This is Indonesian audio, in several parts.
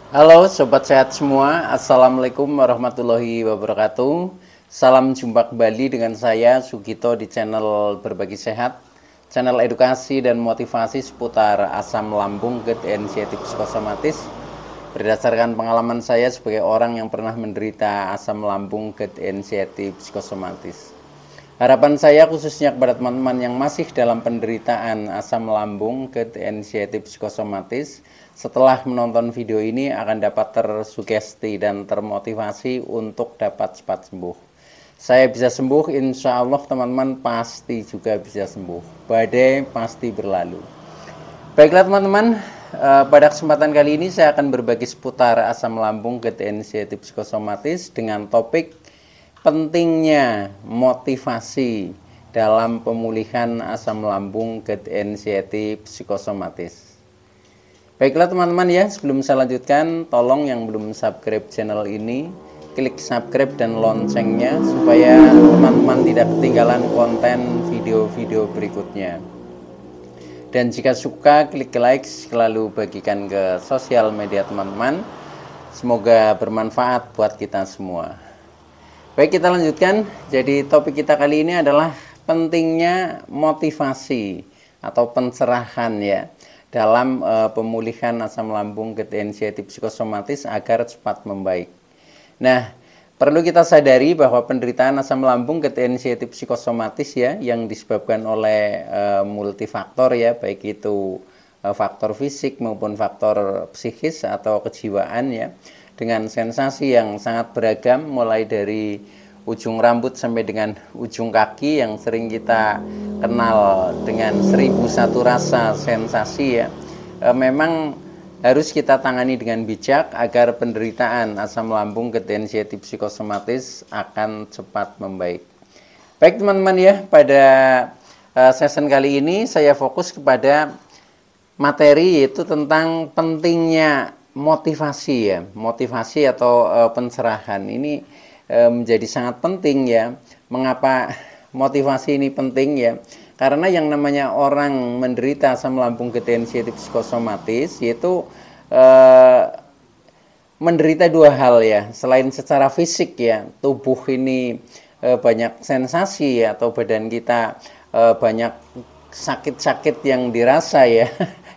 Halo Sobat Sehat semua, Assalamualaikum warahmatullahi wabarakatuh. Salam jumpa kembali dengan saya Sugito di channel Berbagi Sehat, channel edukasi dan motivasi seputar asam lambung, GERD, inisiatif psikosomatis. Berdasarkan pengalaman saya sebagai orang yang pernah menderita asam lambung, GERD, inisiatif psikosomatis. Harapan saya khususnya kepada teman-teman yang masih dalam penderitaan asam lambung, GERD, inisiatif psikosomatis, setelah menonton video ini akan dapat tersugesti dan termotivasi untuk dapat cepat sembuh. Saya bisa sembuh, insya Allah teman-teman pasti juga bisa sembuh. Badai pasti berlalu. Baiklah teman-teman, pada kesempatan kali ini saya akan berbagi seputar asam lambung, GERD, inisiatif psikosomatis dengan topik pentingnya motivasi dalam pemulihan asam lambung, GERD, inisiatif psikosomatis. Baiklah teman-teman ya, sebelum saya lanjutkan, tolong yang belum subscribe channel ini, klik subscribe dan loncengnya supaya teman-teman tidak ketinggalan konten video-video berikutnya. Dan jika suka, klik like, lalu bagikan ke sosial media teman-teman. Semoga bermanfaat buat kita semua. Baik, kita lanjutkan. Jadi topik kita kali ini adalah pentingnya motivasi atau pencerahan ya dalam pemulihan asam lambung, GERD, inisiatif psikosomatis agar cepat membaik. Nah, perlu kita sadari bahwa penderitaan asam lambung, GERD, inisiatif psikosomatis ya yang disebabkan oleh multifaktor ya, baik itu faktor fisik maupun faktor psikis atau kejiwaan ya, dengan sensasi yang sangat beragam mulai dari ujung rambut sampai dengan ujung kaki yang sering kita kenal dengan 1001 rasa sensasi ya. Memang harus kita tangani dengan bijak agar penderitaan asam lambung, GERD, inisiatif psikosomatis akan cepat membaik. Baik teman-teman ya, pada session kali ini saya fokus kepada materi yaitu tentang pentingnya motivasi ya, motivasi atau pencerahan ini menjadi sangat penting ya. Mengapa motivasi ini penting ya? Karena yang namanya orang menderita asam lambung, GERD, inisiatif psikosomatis yaitu menderita dua hal ya. Selain secara fisik ya, tubuh ini banyak sensasi ya, atau badan kita banyak sakit-sakit yang dirasa ya.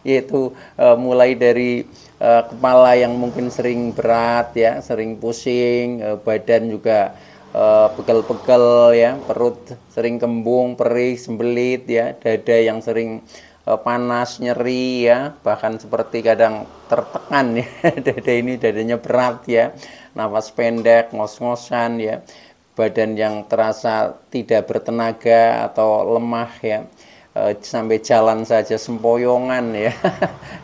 Yaitu mulai dari kepala yang mungkin sering berat ya, sering pusing, badan juga pegel-pegel ya, perut sering kembung, perih, sembelit ya, dada yang sering panas, nyeri ya, bahkan seperti kadang tertekan ya, dadanya berat ya, nafas pendek, ngos-ngosan ya, badan yang terasa tidak bertenaga atau lemah ya, sampai jalan saja sempoyongan ya.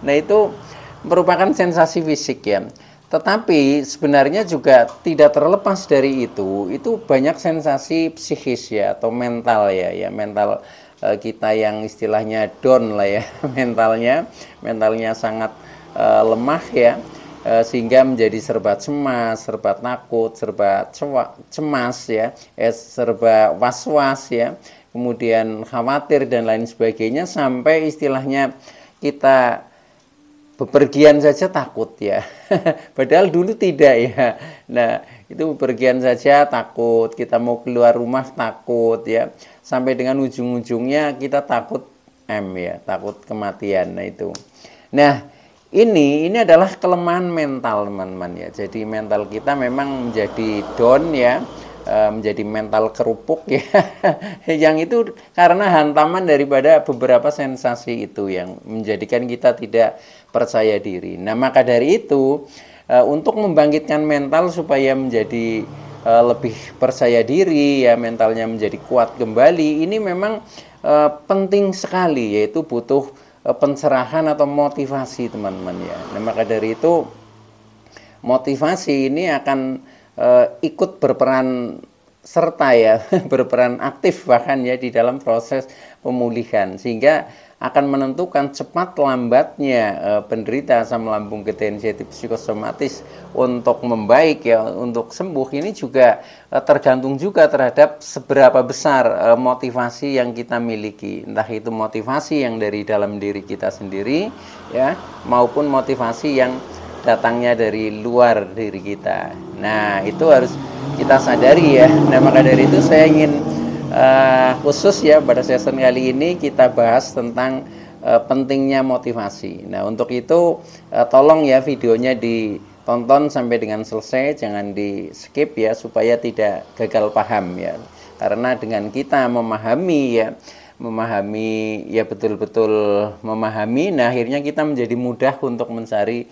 Nah itu merupakan sensasi fisik ya. Tetapi sebenarnya juga tidak terlepas dari itu banyak sensasi psikis ya atau mental ya, mental kita yang istilahnya down lah ya, mentalnya sangat lemah ya, sehingga menjadi serba cemas, serba takut, serba cemas ya, serba was-was ya, kemudian khawatir dan lain sebagainya, sampai istilahnya kita bepergian saja takut ya. Padahal dulu tidak ya. Nah, itu bepergian saja takut, kita mau keluar rumah takut ya. Sampai dengan ujung-ujungnya kita takut ya, takut kematian. Nah, itu. Nah, ini adalah kelemahan mental, teman-teman ya. Jadi mental kita memang menjadi down ya, menjadi mental kerupuk ya. Yang itu karena hantaman daripada beberapa sensasi itu yang menjadikan kita tidak percaya diri. Nah, maka dari itu untuk membangkitkan mental supaya menjadi lebih percaya diri ya, mentalnya menjadi kuat kembali, ini memang penting sekali, yaitu butuh pencerahan atau motivasi teman-teman ya. Nah, maka dari itu motivasi ini akan ikut berperan serta ya, berperan aktif bahkan ya di dalam proses pemulihan, sehingga akan menentukan cepat lambatnya penderita asam lambung, GERD, inisiatif psikosomatis untuk membaik ya, untuk sembuh. Ini juga tergantung juga terhadap seberapa besar motivasi yang kita miliki, entah itu motivasi yang dari dalam diri kita sendiri ya, maupun motivasi yang datangnya dari luar diri kita. Nah, itu harus kita sadari ya. Nah, maka dari itu saya ingin khusus ya pada session kali ini kita bahas tentang pentingnya motivasi. Nah, untuk itu tolong ya videonya ditonton sampai dengan selesai, jangan di skip ya supaya tidak gagal paham ya. Karena dengan kita memahami ya betul-betul memahami, nah akhirnya kita menjadi mudah untuk mencari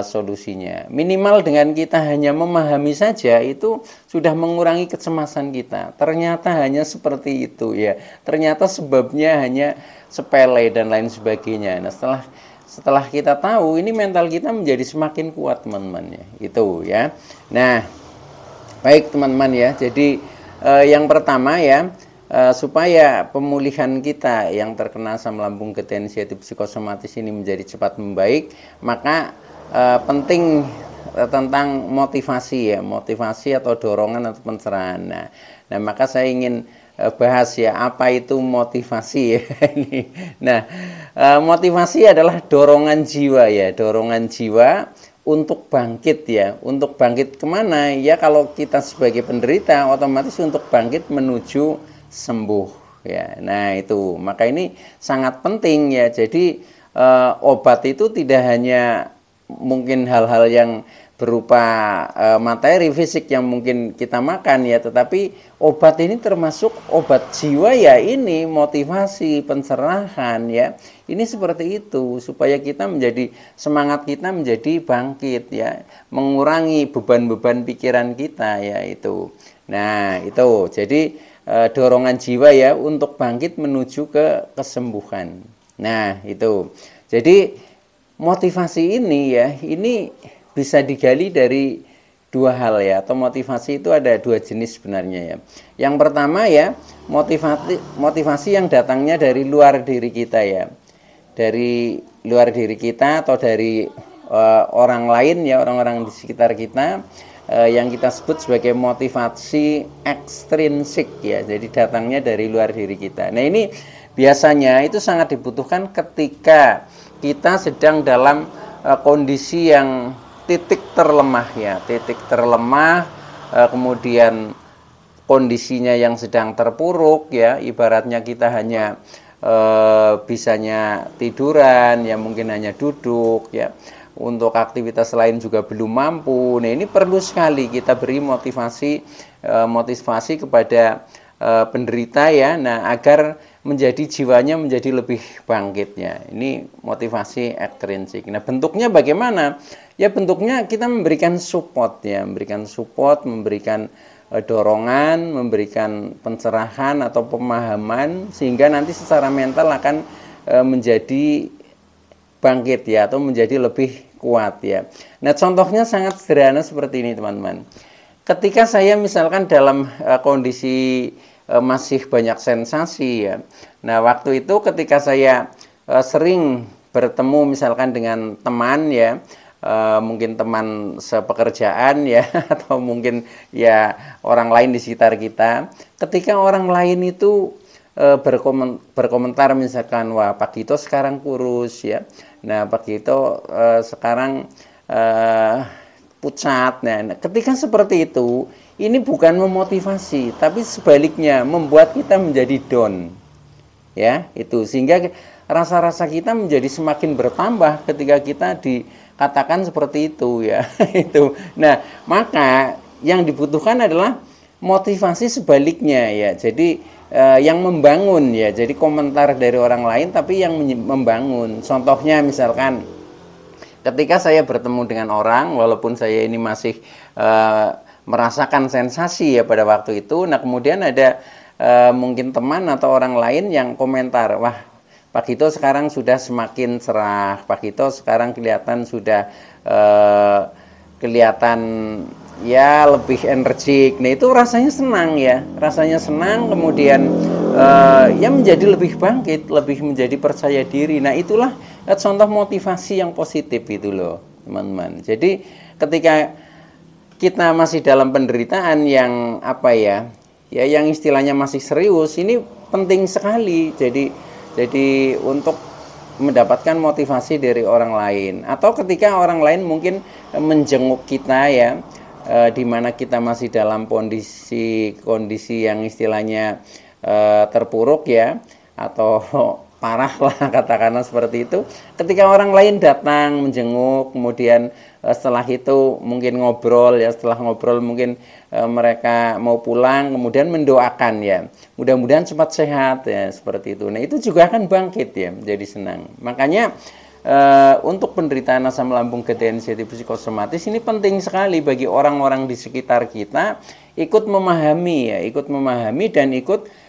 solusinya. Minimal dengan kita hanya memahami saja itu sudah mengurangi kecemasan kita. Ternyata hanya seperti itu ya. Ternyata sebabnya hanya sepele dan lain sebagainya. Nah, setelah kita tahu, ini mental kita menjadi semakin kuat, teman-teman ya. Itu ya. Nah, baik teman-teman ya. Jadi yang pertama ya, supaya pemulihan kita yang terkena asam lambung ketensi yaitu psikosomatis ini menjadi cepat membaik, maka penting tentang motivasi ya, motivasi atau dorongan atau pencerahan. Nah, maka saya ingin bahas ya apa itu motivasi ya. Nah, motivasi adalah dorongan jiwa ya, dorongan jiwa untuk bangkit ya. Untuk bangkit kemana? Ya kalau kita sebagai penderita otomatis untuk bangkit menuju sembuh ya. Nah itu, maka ini sangat penting ya. Jadi obat itu tidak hanya mungkin hal-hal yang berupa materi fisik yang mungkin kita makan ya, tetapi obat ini termasuk obat jiwa ya, ini motivasi, pencerahan ya. Ini seperti itu supaya kita menjadi semangat kita menjadi bangkit ya, mengurangi beban-beban pikiran kita ya itu. Nah, itu. Jadi dorongan jiwa ya untuk bangkit menuju ke kesembuhan. Nah, itu. Jadi motivasi ini ya, ini bisa digali dari dua hal ya, atau motivasi itu ada dua jenis sebenarnya ya. Yang pertama ya, motivasi yang datangnya dari luar diri kita ya. Dari luar diri kita atau dari orang lain ya, orang-orang di sekitar kita, yang kita sebut sebagai motivasi ekstrinsik ya. Jadi datangnya dari luar diri kita. Nah, ini biasanya itu sangat dibutuhkan ketika kita sedang dalam kondisi yang titik terlemah ya, titik terlemah, kemudian kondisinya yang sedang terpuruk ya, ibaratnya kita hanya bisanya tiduran ya, mungkin hanya duduk ya, untuk aktivitas lain juga belum mampu. Nah, ini perlu sekali kita beri motivasi kepada penderita ya, nah agar menjadi jiwanya menjadi lebih bangkitnya. Ini motivasi ekstrinsik. Nah, bentuknya bagaimana? Ya bentuknya kita memberikan support ya, memberikan dorongan, memberikan pencerahan atau pemahaman sehingga nanti secara mental akan menjadi bangkit ya, atau menjadi lebih kuat ya. Nah, contohnya sangat sederhana seperti ini teman-teman. Ketika saya misalkan dalam kondisi masih banyak sensasi ya. Nah, waktu itu ketika saya sering bertemu misalkan dengan teman ya, mungkin teman sepekerjaan ya, atau mungkin ya orang lain di sekitar kita, ketika orang lain itu berkomentar misalkan, wah Pak Gito sekarang kurus ya, nah Pak Gito sekarang pucat. Nah, ketika seperti itu, ini bukan memotivasi, tapi sebaliknya membuat kita menjadi down. Ya, itu sehingga rasa-rasa kita menjadi semakin bertambah ketika kita dikatakan seperti itu ya. Itu. Nah, maka yang dibutuhkan adalah motivasi sebaliknya ya. Jadi yang membangun ya. Jadi komentar dari orang lain tapi yang membangun. Contohnya misalkan ketika saya bertemu dengan orang, walaupun saya ini masih merasakan sensasi ya pada waktu itu, nah kemudian ada mungkin teman atau orang lain yang komentar, wah Pak Gito sekarang sudah semakin cerah, Pak Gito sekarang kelihatan sudah kelihatan ya lebih energik. Nah itu rasanya senang ya, rasanya senang, kemudian ya menjadi lebih bangkit, lebih menjadi percaya diri. Nah itulah contoh motivasi yang positif itu loh teman-teman. Jadi ketika kita masih dalam penderitaan yang apa ya, ya yang istilahnya masih serius, ini penting sekali. Jadi untuk mendapatkan motivasi dari orang lain, atau ketika orang lain mungkin menjenguk kita ya, di mana kita masih dalam kondisi yang istilahnya terpuruk ya, atau parah lah katakanlah seperti itu. Ketika orang lain datang menjenguk, kemudian setelah itu mungkin ngobrol ya, setelah ngobrol mungkin mereka mau pulang, kemudian mendoakan ya, mudah-mudahan cepat sehat ya, seperti itu. Nah itu juga akan bangkit ya, jadi senang. Makanya untuk penderitaan asam lambung gejala psikosomatis ini penting sekali bagi orang-orang di sekitar kita ikut memahami ya, ikut memahami dan ikut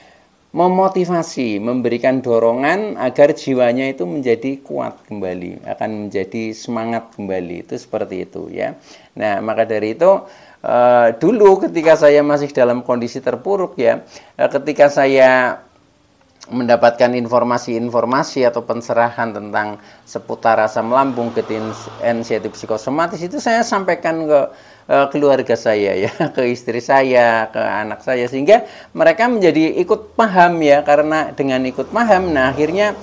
memotivasi, memberikan dorongan agar jiwanya itu menjadi kuat kembali, akan menjadi semangat kembali, itu seperti itu ya. Nah maka dari itu dulu ketika saya masih dalam kondisi terpuruk ya, ketika saya mendapatkan informasi-informasi atau pencerahan tentang seputar asam lambung, anxiety psikosomatis, itu saya sampaikan ke keluarga saya ya, ke istri saya, ke anak saya, sehingga mereka menjadi ikut paham ya. Karena dengan ikut paham, nah akhirnya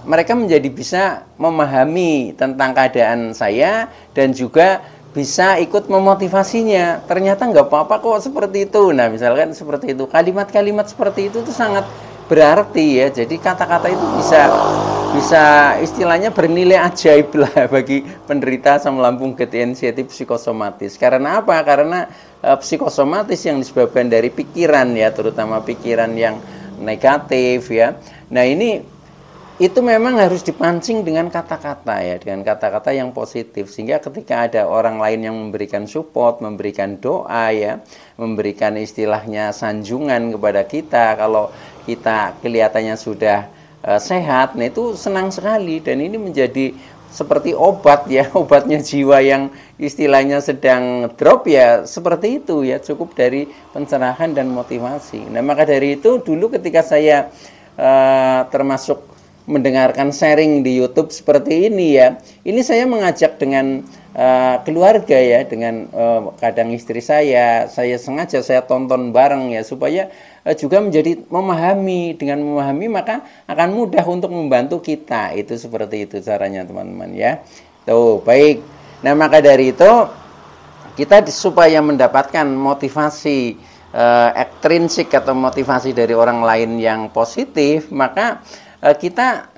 mereka menjadi bisa memahami tentang keadaan saya dan juga bisa ikut memotivasinya. Ternyata nggak apa-apa kok seperti itu. Nah misalkan seperti itu, kalimat-kalimat seperti itu tuh sangat berarti ya. Jadi kata-kata itu bisa istilahnya bernilai ajaib lah bagi penderita asam lambung anxiety psikosomatis. Karena apa? Karena psikosomatis yang disebabkan dari pikiran ya, terutama pikiran yang negatif ya. Nah ini itu memang harus dipancing dengan kata-kata ya, dengan kata-kata yang positif, sehingga ketika ada orang lain yang memberikan support, memberikan doa ya, memberikan istilahnya sanjungan kepada kita kalau kita kelihatannya sudah sehat, nah itu senang sekali. Dan ini menjadi seperti obat ya, obatnya jiwa yang istilahnya sedang drop ya, seperti itu ya, cukup dari pencerahan dan motivasi. Nah maka dari itu dulu ketika saya termasuk mendengarkan sharing di YouTube seperti ini ya, ini saya mengajak dengan keluarga ya, dengan kadang istri saya sengaja saya tonton bareng ya, supaya juga menjadi memahami. Dengan memahami maka akan mudah untuk membantu kita, itu seperti itu caranya teman-teman ya. Tuh baik. Nah maka dari itu kita supaya mendapatkan motivasi ekstrinsik atau motivasi dari orang lain yang positif, maka kita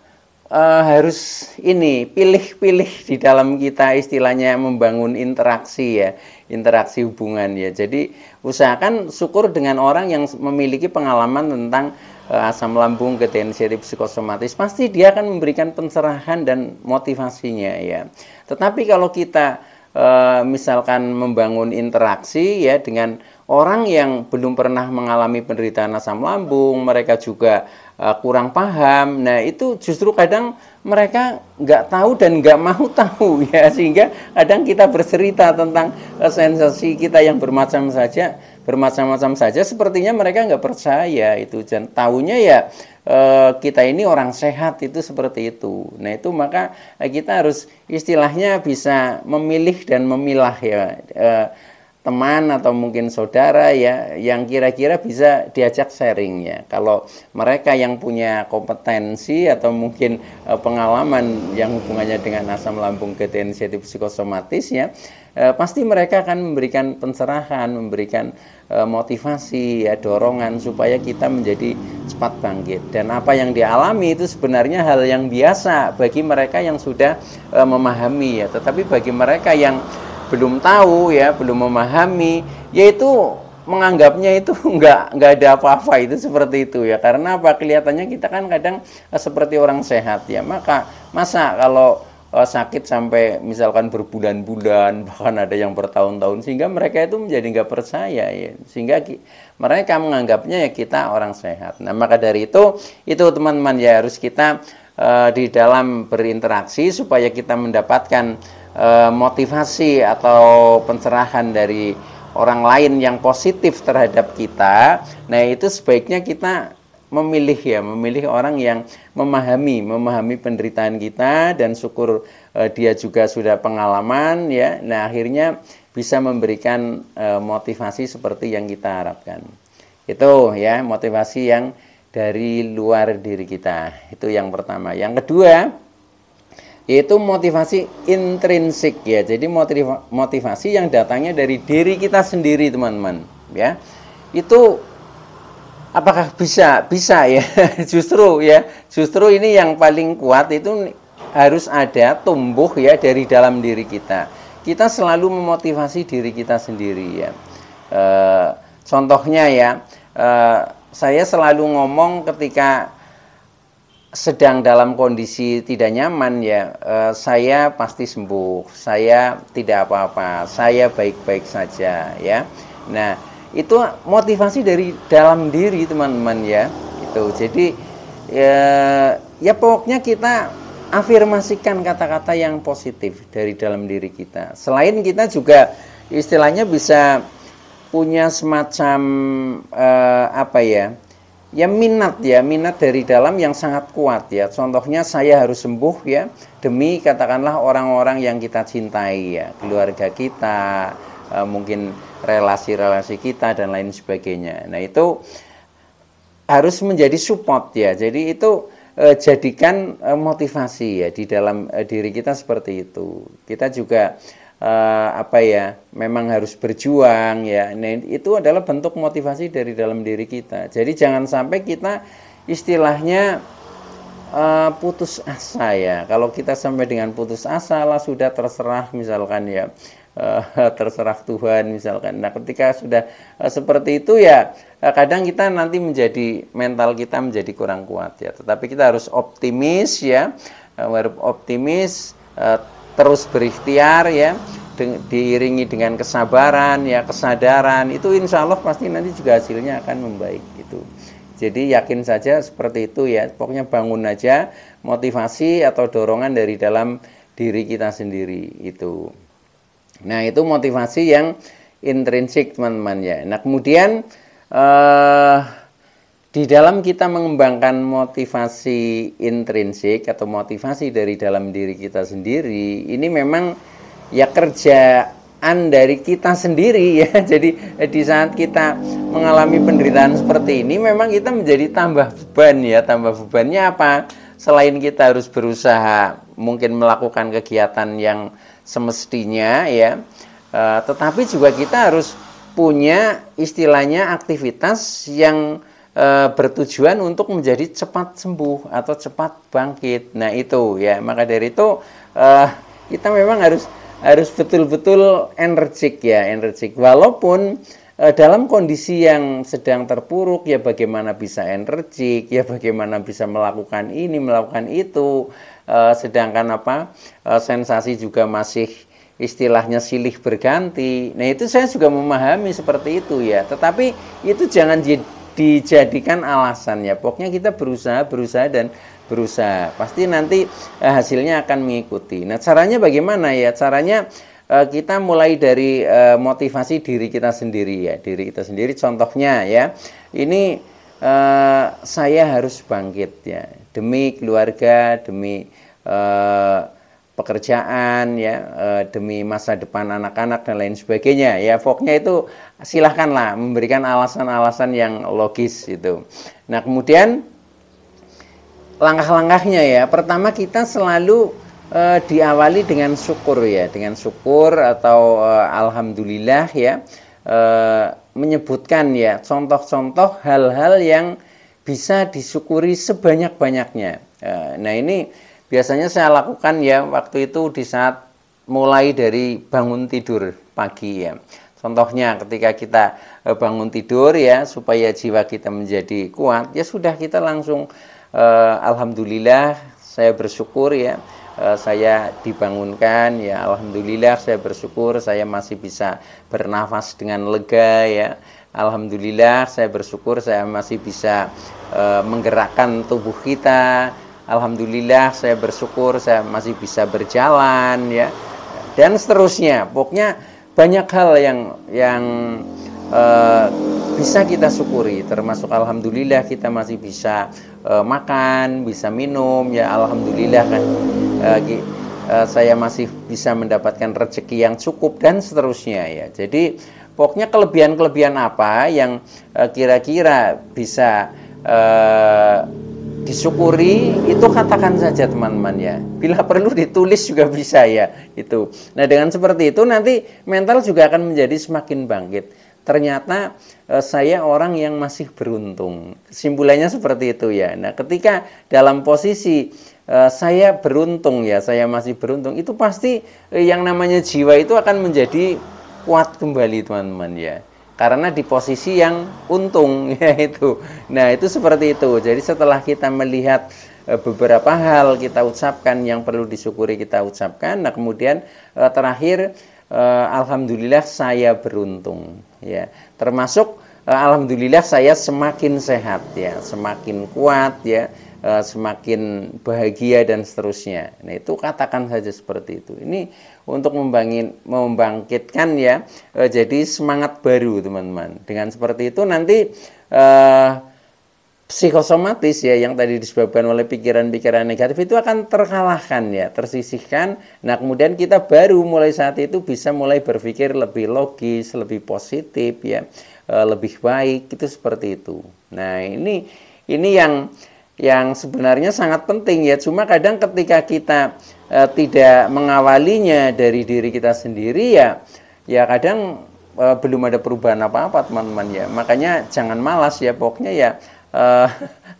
harus ini pilih-pilih di dalam kita, istilahnya membangun interaksi ya, interaksi hubungan ya. Jadi usahakan syukur dengan orang yang memiliki pengalaman tentang asam lambung anxiety psikosomatis, pasti dia akan memberikan pencerahan dan motivasinya ya. Tetapi kalau kita misalkan membangun interaksi ya dengan orang yang belum pernah mengalami penderitaan asam lambung, mereka juga kurang paham, nah itu justru kadang mereka nggak tahu dan nggak mau tahu ya, sehingga kadang kita bercerita tentang sensasi kita yang bermacam-macam saja, sepertinya mereka nggak percaya itu, dan tahunya ya kita ini orang sehat, itu seperti itu. Nah itu maka kita harus istilahnya bisa memilih dan memilah ya, teman atau mungkin saudara ya yang kira-kira bisa diajak sharing ya. Kalau mereka yang punya kompetensi atau mungkin pengalaman yang hubungannya dengan asam lambung anxiety psikosomatis ya, pasti mereka akan memberikan pencerahan, memberikan motivasi ya, dorongan supaya kita menjadi cepat bangkit. Dan apa yang dialami itu sebenarnya hal yang biasa bagi mereka yang sudah memahami ya. Tetapi bagi mereka yang belum tahu ya, belum memahami, yaitu menganggapnya itu nggak ada apa-apa, itu seperti itu ya. Karena apa? Kelihatannya kita kan kadang seperti orang sehat ya. Masa kalau sakit sampai misalkan berbulan-bulan, bahkan ada yang bertahun-tahun, sehingga mereka itu menjadi nggak percaya ya, sehingga mereka menganggapnya ya kita orang sehat. Nah maka dari itu teman-teman ya, harus kita di dalam berinteraksi supaya kita mendapatkan motivasi atau pencerahan dari orang lain yang positif terhadap kita. Nah itu sebaiknya kita memilih orang yang memahami penderitaan kita, dan syukur dia juga sudah pengalaman ya. Nah akhirnya bisa memberikan motivasi seperti yang kita harapkan. Itu ya, motivasi yang dari luar diri kita. Itu yang pertama. Yang kedua, Yaitu motivasi intrinsik ya. Jadi motivasi yang datangnya dari diri kita sendiri, teman-teman, ya. Itu apakah bisa? Bisa ya. Justru ini yang paling kuat, itu harus ada tumbuh ya dari dalam diri kita. Kita selalu memotivasi diri kita sendiri ya. Contohnya ya, saya selalu ngomong ketika sedang dalam kondisi tidak nyaman ya, saya pasti sembuh, saya tidak apa-apa, saya baik-baik saja ya. Nah, itu motivasi dari dalam diri, teman-teman ya. Itu. Jadi ya pokoknya kita afirmasikan kata-kata yang positif dari dalam diri kita. Selain kita juga istilahnya bisa punya semacam apa ya? Ya minat dari dalam yang sangat kuat ya. Contohnya saya harus sembuh ya demi katakanlah orang-orang yang kita cintai ya, keluarga kita, mungkin relasi-relasi kita dan lain sebagainya. Nah, itu harus menjadi support ya. Jadi itu jadikan motivasi ya di dalam diri kita seperti itu. Kita juga apa ya, memang harus berjuang ya. Nah, itu adalah bentuk motivasi dari dalam diri kita. Jadi jangan sampai kita istilahnya putus asa ya. Kalau kita sampai dengan putus asa lah, sudah terserah misalkan ya, terserah Tuhan misalkan. Nah, ketika sudah seperti itu ya, kadang kita nanti mental kita menjadi kurang kuat ya. Tetapi kita harus optimis ya, terus berikhtiar ya, diiringi dengan kesabaran ya, kesadaran, itu insya Allah pasti nanti juga hasilnya akan membaik gitu. Jadi yakin saja seperti itu ya. Pokoknya bangun aja motivasi atau dorongan dari dalam diri kita sendiri itu. Nah, itu motivasi yang intrinsik, teman-teman ya. Nah, kemudian di dalam kita mengembangkan motivasi intrinsik atau motivasi dari dalam diri kita sendiri, ini memang ya kerjaan dari kita sendiri ya. Jadi di saat kita mengalami penderitaan seperti ini, memang kita menjadi tambah beban ya. Tambah bebannya apa? Selain kita harus berusaha mungkin melakukan kegiatan yang semestinya ya, tetapi juga kita harus punya istilahnya aktivitas yang bertujuan untuk menjadi cepat sembuh atau cepat bangkit. Nah, itu ya. Maka dari itu kita memang harus betul-betul energik ya, energik. Walaupun dalam kondisi yang sedang terpuruk ya, bagaimana bisa energik ya, bagaimana bisa melakukan ini, melakukan itu, sedangkan sensasi juga masih istilahnya silih berganti. Nah, itu saya juga memahami seperti itu ya. Tetapi itu jangan dijadikan alasan ya. Pokoknya kita berusaha dan berusaha. Pasti nanti hasilnya akan mengikuti. Nah, caranya bagaimana ya? Caranya kita mulai dari motivasi diri kita sendiri ya. Diri kita sendiri, contohnya ya. Ini saya harus bangkit ya. Demi keluarga, demi pekerjaan ya, demi masa depan anak-anak dan lain sebagainya ya. Pokoknya itu silahkanlah memberikan alasan-alasan yang logis itu. Nah, kemudian langkah-langkahnya ya, pertama kita selalu diawali dengan syukur ya, dengan syukur atau alhamdulillah ya, menyebutkan ya contoh-contoh hal-hal yang bisa disyukuri sebanyak-banyaknya. Nah, ini biasanya saya lakukan ya waktu itu di saat mulai dari bangun tidur pagi ya. Contohnya ketika kita bangun tidur ya, supaya jiwa kita menjadi kuat, ya sudah kita langsung alhamdulillah, saya bersyukur ya, saya dibangunkan ya, alhamdulillah saya bersyukur saya masih bisa bernafas dengan lega ya. Alhamdulillah saya bersyukur saya masih bisa menggerakkan tubuh kita. Alhamdulillah saya bersyukur saya masih bisa berjalan ya, dan seterusnya. Pokoknya banyak hal yang bisa kita syukuri, termasuk alhamdulillah kita masih bisa makan, bisa minum ya, alhamdulillah kan saya masih bisa mendapatkan rezeki yang cukup dan seterusnya ya. Jadi pokoknya kelebihan-kelebihan apa yang kira-kira bisa disyukuri, itu katakan saja teman-teman ya. Bila perlu ditulis juga bisa ya itu. Nah dengan seperti itu nanti mental juga akan menjadi semakin bangkit. Ternyata saya orang yang masih beruntung. Kesimpulannya seperti itu ya. Nah ketika dalam posisi saya beruntung ya, saya masih beruntung, itu pasti yang namanya jiwa itu akan menjadi kuat kembali teman-teman ya. Karena di posisi yang untung ya itu. Nah itu seperti itu. Jadi setelah kita melihat beberapa hal kita ucapkan yang perlu disyukuri kita ucapkan. Nah kemudian terakhir alhamdulillah saya beruntung ya. Termasuk alhamdulillah saya semakin sehat ya, semakin kuat ya, semakin bahagia dan seterusnya. Nah itu katakan saja seperti itu. Ini untuk membangkitkan ya, jadi semangat baru teman-teman. Dengan seperti itu nanti psikosomatis ya yang tadi disebabkan oleh pikiran-pikiran negatif itu akan terkalahkan ya, tersisihkan. Nah kemudian kita baru mulai saat itu bisa mulai berpikir lebih logis, lebih positif ya, lebih baik, itu seperti itu. Nah ini yang sebenarnya sangat penting ya. Cuma kadang ketika kita tidak mengawalinya dari diri kita sendiri ya kadang belum ada perubahan apa-apa teman-teman ya. Makanya jangan malas ya, pokoknya ya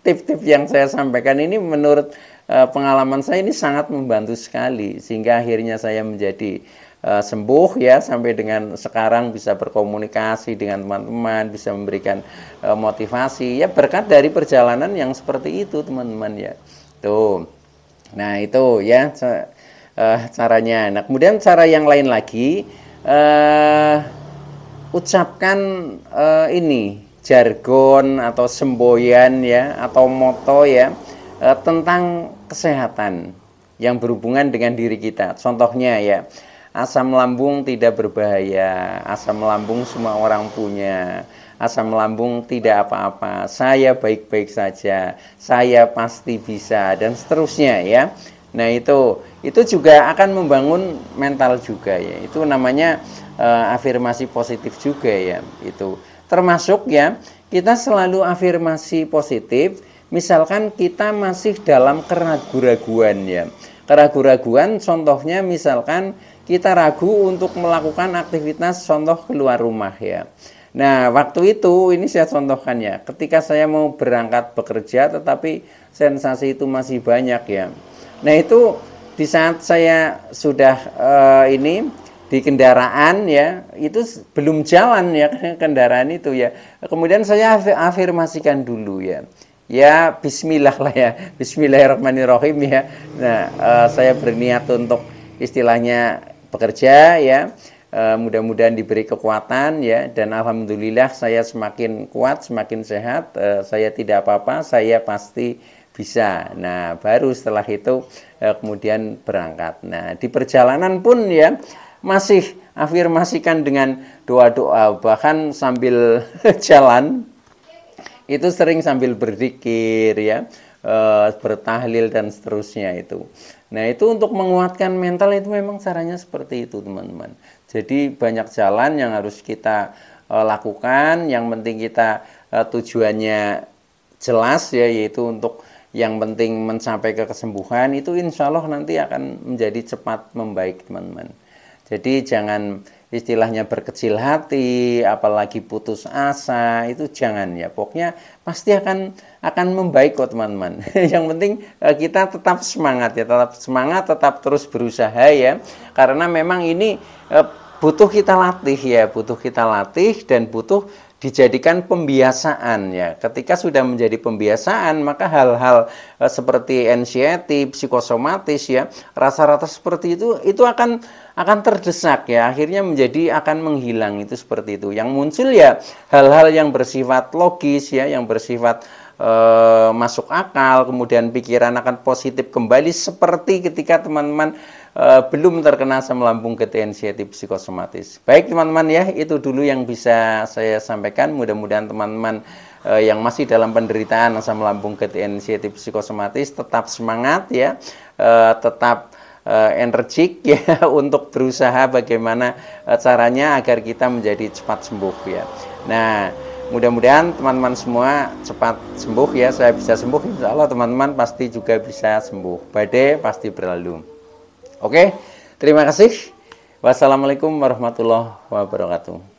tip-tip yang saya sampaikan ini menurut pengalaman saya ini sangat membantu sekali, sehingga akhirnya saya menjadi sembuh ya, sampai dengan sekarang bisa berkomunikasi dengan teman-teman, bisa memberikan motivasi ya, berkat dari perjalanan yang seperti itu teman-teman ya. Tuh. Nah itu ya caranya. Nah kemudian cara yang lain lagi, ucapkan ini jargon atau semboyan ya, atau moto ya, tentang kesehatan yang berhubungan dengan diri kita. Contohnya ya, asam lambung tidak berbahaya, asam lambung semua orang punya, asam lambung tidak apa-apa, saya baik-baik saja, saya pasti bisa, dan seterusnya ya. Nah itu juga akan membangun mental juga ya. Itu namanya afirmasi positif juga ya. Itu termasuk ya, kita selalu afirmasi positif. Misalkan kita masih dalam keraguan-raguan ya. Keraguan-raguan contohnya misalkan kita ragu untuk melakukan aktivitas contoh keluar rumah ya. Nah waktu itu ini saya contohkan ya, ketika saya mau berangkat bekerja tetapi sensasi itu masih banyak ya. Nah itu di saat saya sudah ini di kendaraan ya, itu belum jalan ya kendaraan itu ya. Kemudian saya afirmasikan dulu ya. Ya bismillah lah ya, bismillahirrahmanirrahim ya. Nah saya berniat untuk istilahnya bekerja ya, mudah-mudahan diberi kekuatan ya, dan alhamdulillah saya semakin kuat, semakin sehat, saya tidak apa-apa, saya pasti bisa. Nah baru setelah itu kemudian berangkat. Nah di perjalanan pun ya masih afirmasikan dengan doa-doa, bahkan sambil jalan itu sering sambil berzikir ya, bertahlil dan seterusnya itu. Nah itu untuk menguatkan mental itu memang caranya seperti itu teman-teman. Jadi banyak jalan yang harus kita lakukan, yang penting kita tujuannya jelas ya, yaitu untuk yang penting mencapai ke kesembuhan, itu insya Allah nanti akan menjadi cepat membaik teman-teman. Jadi jangan istilahnya berkecil hati, apalagi putus asa, itu jangan ya. Pokoknya pasti akan membaik kok teman-teman. Yang penting kita tetap semangat ya, tetap semangat, tetap terus berusaha ya. Karena memang ini butuh kita latih ya, butuh kita latih dan butuh dijadikan pembiasaan ya. Ketika sudah menjadi pembiasaan, maka hal-hal seperti anxiety, psikosomatis ya, rasa-rasa seperti itu akan terdesak ya, akhirnya akan menghilang, itu seperti itu. Yang muncul ya hal-hal yang bersifat logis ya, yang bersifat masuk akal, kemudian pikiran akan positif kembali, seperti ketika teman-teman belum terkena asam lambung anxiety psikosomatis. Baik teman-teman ya, itu dulu yang bisa saya sampaikan. Mudah-mudahan teman-teman yang masih dalam penderitaan asam lambung anxiety psikosomatis tetap semangat ya, tetap energik ya untuk berusaha bagaimana caranya agar kita menjadi cepat sembuh ya. Nah Mudah-mudahan teman-teman semua cepat sembuh ya. Saya bisa sembuh, insya Allah teman-teman pasti juga bisa sembuh. Badai pasti berlalu. Oke, terima kasih. Wassalamualaikum warahmatullahi wabarakatuh.